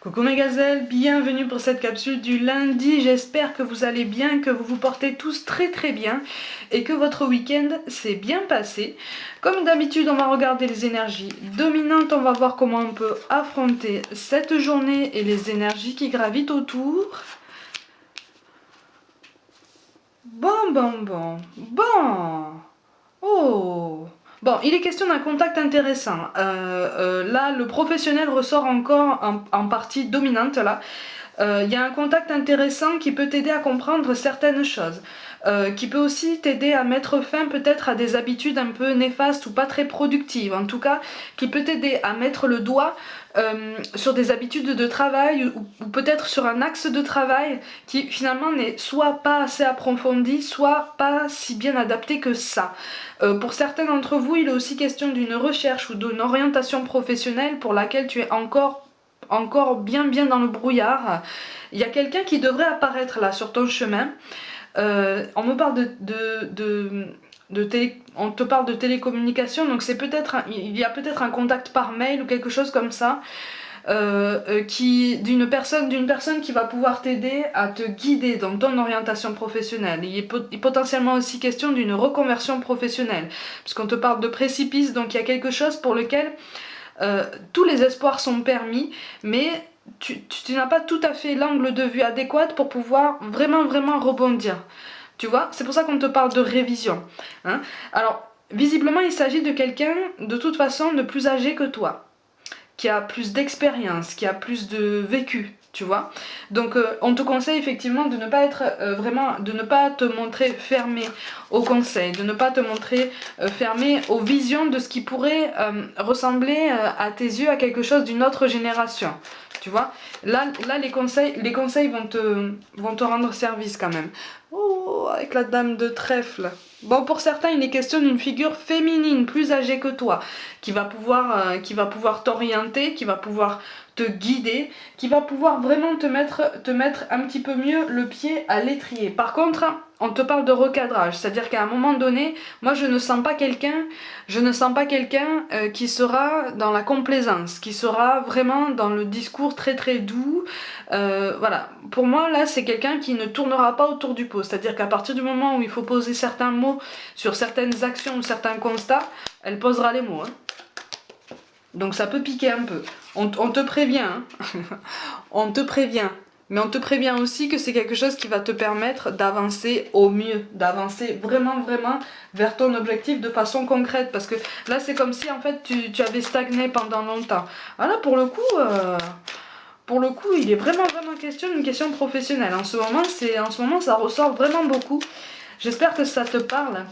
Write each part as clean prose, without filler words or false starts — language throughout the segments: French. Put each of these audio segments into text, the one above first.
Coucou mes gazelles, bienvenue pour cette capsule du lundi, j'espère que vous allez bien, que vous vous portez tous très bien et que votre week-end s'est bien passé. Comme d'habitude, on va regarder les énergies dominantes, on va voir comment on peut affronter cette journée et les énergies qui gravitent autour. Bon. Oh. Bon, il est question d'un contact intéressant. Là, le professionnel ressort encore en partie dominante, là. Il y a un contact intéressant qui peut t'aider à comprendre certaines choses, qui peut aussi t'aider à mettre fin peut-être à des habitudes un peu néfastes ou pas très productives, en tout cas, qui peut t'aider à mettre le doigt sur des habitudes de travail ou peut-être sur un axe de travail qui finalement n'est soit pas assez approfondi, soit pas si bien adapté que ça. Pour certains d'entre vous, il est aussi question d'une recherche ou d'une orientation professionnelle pour laquelle tu es encore bien dans le brouillard. Il y a quelqu'un qui devrait apparaître là sur ton chemin. On me parle on te parle de télécommunication, donc c'est peut-être il y a peut-être un contact par mail ou quelque chose comme ça. D'une personne qui va pouvoir t'aider à te guider dans ton orientation professionnelle. Il est potentiellement aussi question d'une reconversion professionnelle, puisqu'on te parle de précipice, donc il y a quelque chose pour lequel tous les espoirs sont permis, mais tu n'as pas tout à fait l'angle de vue adéquat pour pouvoir vraiment rebondir. Tu vois, c'est pour ça qu'on te parle de révision. Hein. Alors, visiblement, il s'agit de quelqu'un, de toute façon, de plus âgé que toi, qui a plus d'expérience, qui a plus de vécu, tu vois. Donc on te conseille effectivement de ne pas être de ne pas te montrer fermé aux conseils, de ne pas te montrer fermé aux visions de ce qui pourrait ressembler à tes yeux à quelque chose d'une autre génération. Tu vois, là les conseils vont te rendre service quand même. Oh, avec la dame de trèfle. Bon, pour certains, il est question d'une figure féminine plus âgée que toi, qui va pouvoir t'orienter, qui va pouvoir te guider, qui va pouvoir vraiment te mettre un petit peu mieux le pied à l'étrier. Par contre, on te parle de recadrage, c'est-à-dire qu'à un moment donné, moi je ne sens pas quelqu'un qui sera dans la complaisance, qui sera vraiment dans le discours très doux. Voilà, pour moi là c'est quelqu'un qui ne tournera pas autour du pot, c'est-à-dire qu'à partir du moment où il faut poser certains mots sur certaines actions ou certains constats, elle posera les mots. Hein. Donc ça peut piquer un peu. On te prévient, hein. On te prévient. Mais on te prévient aussi que c'est quelque chose qui va te permettre d'avancer au mieux, d'avancer vraiment vers ton objectif de façon concrète. Parce que là, c'est comme si en fait tu avais stagné pendant longtemps. Voilà, pour le coup, il est vraiment question d'une question professionnelle. En ce moment, ça ressort vraiment beaucoup. J'espère que ça te parle.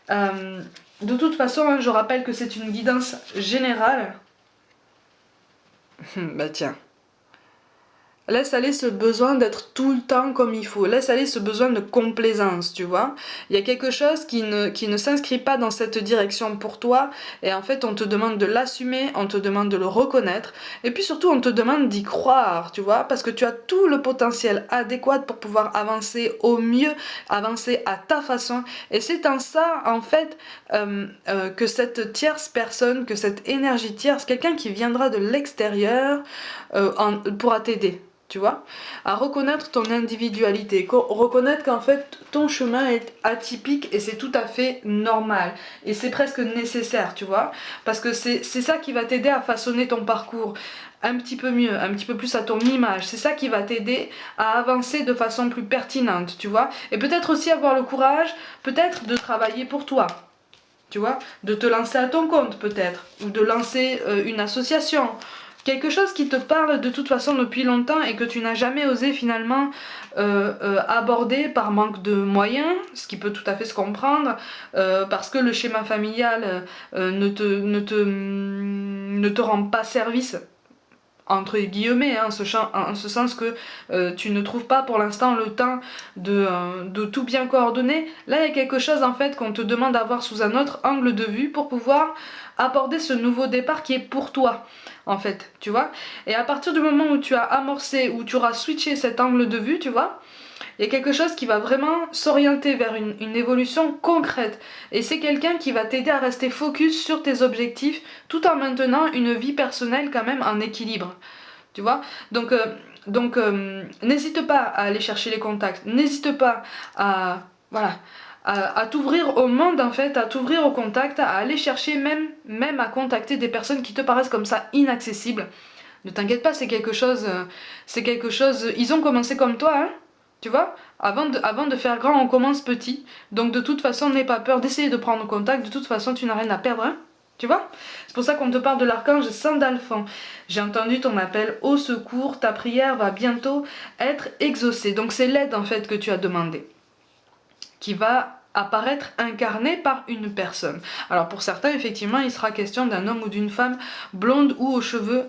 De toute façon, hein, je rappelle que c'est une guidance générale. Bah tiens. Laisse aller ce besoin d'être tout le temps comme il faut. Laisse aller ce besoin de complaisance, tu vois. Il y a quelque chose qui ne s'inscrit pas dans cette direction pour toi. Et en fait, on te demande de l'assumer, on te demande de le reconnaître. Et puis surtout, on te demande d'y croire, tu vois. Parce que tu as tout le potentiel adéquat pour pouvoir avancer au mieux, avancer à ta façon. Et c'est en ça, en fait, que cette tierce personne, que cette énergie tierce, quelqu'un qui viendra de l'extérieur, pourra t'aider. Tu vois, à reconnaître ton individualité, reconnaître qu'en fait ton chemin est atypique et c'est tout à fait normal et c'est presque nécessaire, tu vois, parce que c'est ça qui va t'aider à façonner ton parcours un petit peu mieux, un petit peu plus à ton image, c'est ça qui va t'aider à avancer de façon plus pertinente, tu vois, et peut-être aussi avoir le courage, peut-être de travailler pour toi. Tu vois, de te lancer à ton compte peut-être, ou de lancer une association, quelque chose qui te parle de toute façon depuis longtemps et que tu n'as jamais osé finalement aborder par manque de moyens, ce qui peut tout à fait se comprendre, parce que le schéma familial ne te rend pas service, entre guillemets, hein, en ce sens que tu ne trouves pas pour l'instant le temps de tout bien coordonner. Là, il y a quelque chose en fait qu'on te demande d'avoir sous un autre angle de vue pour pouvoir aborder ce nouveau départ qui est pour toi, en fait, tu vois. Et à partir du moment où tu as amorcé, où tu auras switché cet angle de vue, tu vois, il y a quelque chose qui va vraiment s'orienter vers une évolution concrète. Et c'est quelqu'un qui va t'aider à rester focus sur tes objectifs tout en maintenant une vie personnelle quand même en équilibre. tu vois. N'hésite pas à aller chercher les contacts, n'hésite pas à, voilà, à t'ouvrir au monde en fait, à t'ouvrir au contact, à aller chercher même à contacter des personnes qui te paraissent comme ça inaccessibles. Ne t'inquiète pas, c'est quelque chose, ils ont commencé comme toi, hein, tu vois. Avant de faire grand, on commence petit. Donc de toute façon, n'aie pas peur d'essayer de prendre contact. De toute façon, tu n'as rien à perdre, hein. Tu vois. C'est pour ça qu'on te parle de l'archange Sandalphon. J'ai entendu ton appel au secours. Ta prière va bientôt être exaucée. Donc c'est l'aide en fait que tu as demandé, qui va apparaître incarnée par une personne. Alors pour certains, effectivement, il sera question d'un homme ou d'une femme blonde ou aux cheveux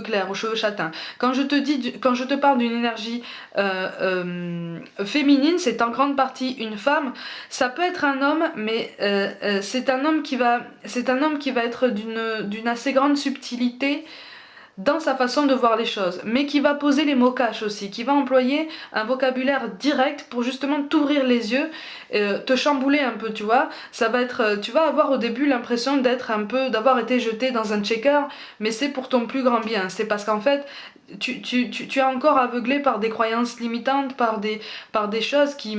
clairs, aux cheveux châtains. Quand je te parle d'une énergie féminine, c'est en grande partie une femme. Ça peut être un homme, mais c'est un homme qui va être d'une assez grande subtilité dans sa façon de voir les choses, mais qui va poser les mots caches aussi, qui va employer un vocabulaire direct pour justement t'ouvrir les yeux, te chambouler un peu, tu vois. Ça va être, tu vas avoir au début l'impression d'avoir été jeté dans un checker, mais c'est pour ton plus grand bien. C'est parce qu'en fait, tu es encore aveuglé par des croyances limitantes, par des choses qui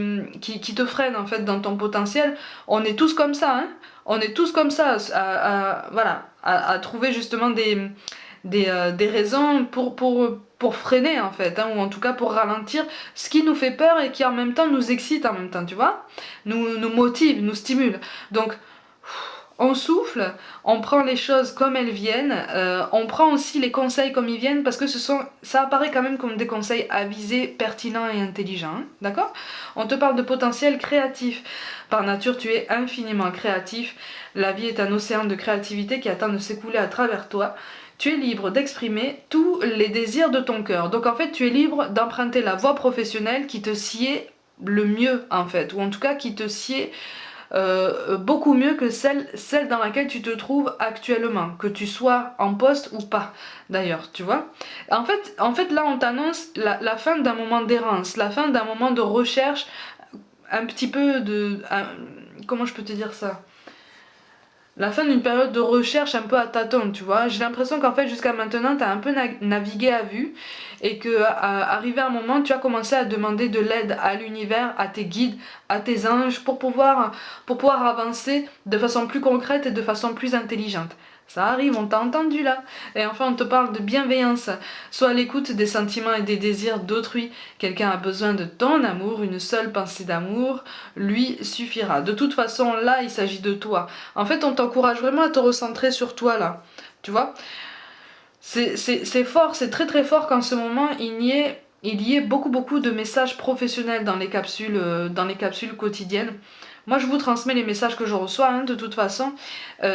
te freinent en fait dans ton potentiel. On est tous comme ça, hein. On est tous comme ça, voilà, à trouver justement des raisons pour freiner en fait, hein, ou en tout cas pour ralentir ce qui nous fait peur et qui en même temps nous excite en même temps, tu vois, nous motive, nous stimule. Donc on souffle, on prend les choses comme elles viennent, on prend aussi les conseils comme ils viennent parce que ça apparaît quand même comme des conseils avisés, pertinents et intelligents, hein, d'accord. On te parle de potentiel créatif. Par nature, tu es infiniment créatif. La vie est un océan de créativité qui attend de s'écouler à travers toi. Tu es libre d'exprimer tous les désirs de ton cœur. Donc en fait, tu es libre d'emprunter la voie professionnelle qui te sied le mieux en fait, ou en tout cas qui te sied beaucoup mieux que celle dans laquelle tu te trouves actuellement, que tu sois en poste ou pas d'ailleurs, tu vois. En fait là on t'annonce la fin d'un moment d'errance, la fin d'un moment de recherche, un petit peu comment je peux te dire ça, la fin d'une période de recherche un peu à tâtons, tu vois. J'ai l'impression qu'en fait jusqu'à maintenant t'as un peu navigué à vue et que arrivé à un moment tu as commencé à demander de l'aide à l'univers, à tes guides, à tes anges pour pouvoir avancer de façon plus concrète et de façon plus intelligente. Ça arrive, on t'a entendu là. Et enfin on te parle de bienveillance. Sois à l'écoute des sentiments et des désirs d'autrui. Quelqu'un a besoin de ton amour, une seule pensée d'amour lui suffira. De toute façon là il s'agit de toi. En fait on t'encourage vraiment à te recentrer sur toi là. Tu vois, c'est fort, c'est très très fort qu'en ce moment il y ait beaucoup de messages professionnels dans les capsules quotidiennes. Moi je vous transmets les messages que je reçois, hein, de toute façon.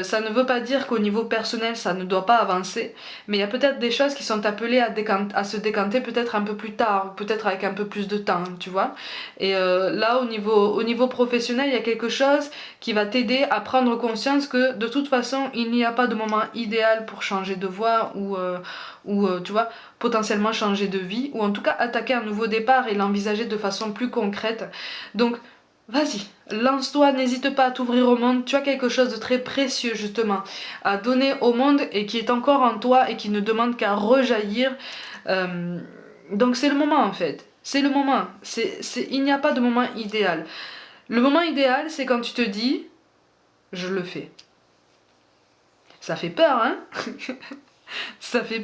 Ça ne veut pas dire qu'au niveau personnel ça ne doit pas avancer, mais il y a peut-être des choses qui sont appelées à se décanter peut-être un peu plus tard, peut-être avec un peu plus de temps, tu vois. Et là au niveau professionnel il y a quelque chose qui va t'aider à prendre conscience que de toute façon il n'y a pas de moment idéal pour changer de voie ou tu vois, potentiellement changer de vie, ou en tout cas attaquer un nouveau départ et l'envisager de façon plus concrète. Donc vas-y, lance-toi, n'hésite pas à t'ouvrir au monde. Tu as quelque chose de très précieux justement à donner au monde et qui est encore en toi et qui ne demande qu'à rejaillir. Donc c'est le moment en fait. C'est le moment. Il n'y a pas de moment idéal. Le moment idéal, c'est quand tu te dis, je le fais. Ça fait peur, hein. Ça fait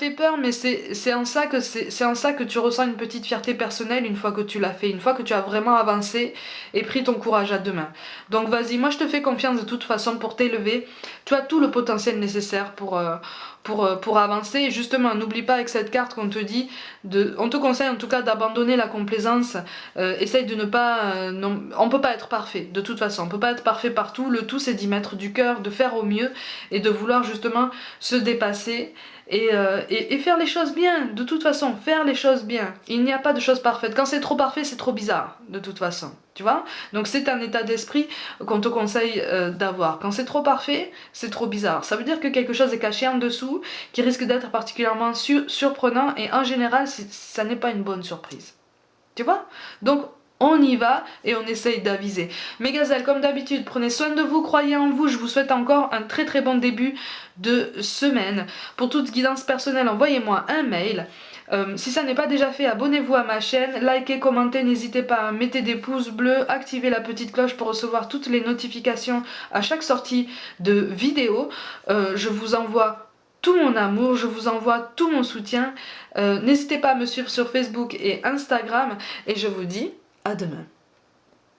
peur, mais c'est en ça que tu ressens une petite fierté personnelle une fois que tu l'as fait, une fois que tu as vraiment avancé et pris ton courage à deux mains. Donc vas-y, moi je te fais confiance de toute façon pour t'élever. Tu as tout le potentiel nécessaire pour avancer. Et justement, n'oublie pas avec cette carte qu'on te dit, on te conseille en tout cas d'abandonner la complaisance. Essaye de ne pas... on peut pas être parfait, de toute façon. On peut pas être parfait partout. Le tout, c'est d'y mettre du cœur, de faire au mieux et de vouloir justement se dépasser et faire les choses bien. De toute façon, faire les choses bien. Il n'y a pas de choses parfaites. Quand c'est trop parfait, c'est trop bizarre, de toute façon. Tu vois? Donc c'est un état d'esprit qu'on te conseille d'avoir. Quand c'est trop parfait, c'est trop bizarre. Ça veut dire que quelque chose est caché en dessous, qui risque d'être particulièrement surprenant, et en général, ça n'est pas une bonne surprise. Tu vois? Donc on y va et on essaye d'aviser. Mes gazelles, comme d'habitude, prenez soin de vous, croyez en vous, je vous souhaite encore un très très bon début de semaine. Pour toute guidance personnelle, envoyez-moi un mail. Si ça n'est pas déjà fait, abonnez-vous à ma chaîne, likez, commentez, n'hésitez pas à mettre des pouces bleus, activez la petite cloche pour recevoir toutes les notifications à chaque sortie de vidéo. Je vous envoie tout mon amour, je vous envoie tout mon soutien. N'hésitez pas à me suivre sur Facebook et Instagram et je vous dis à demain.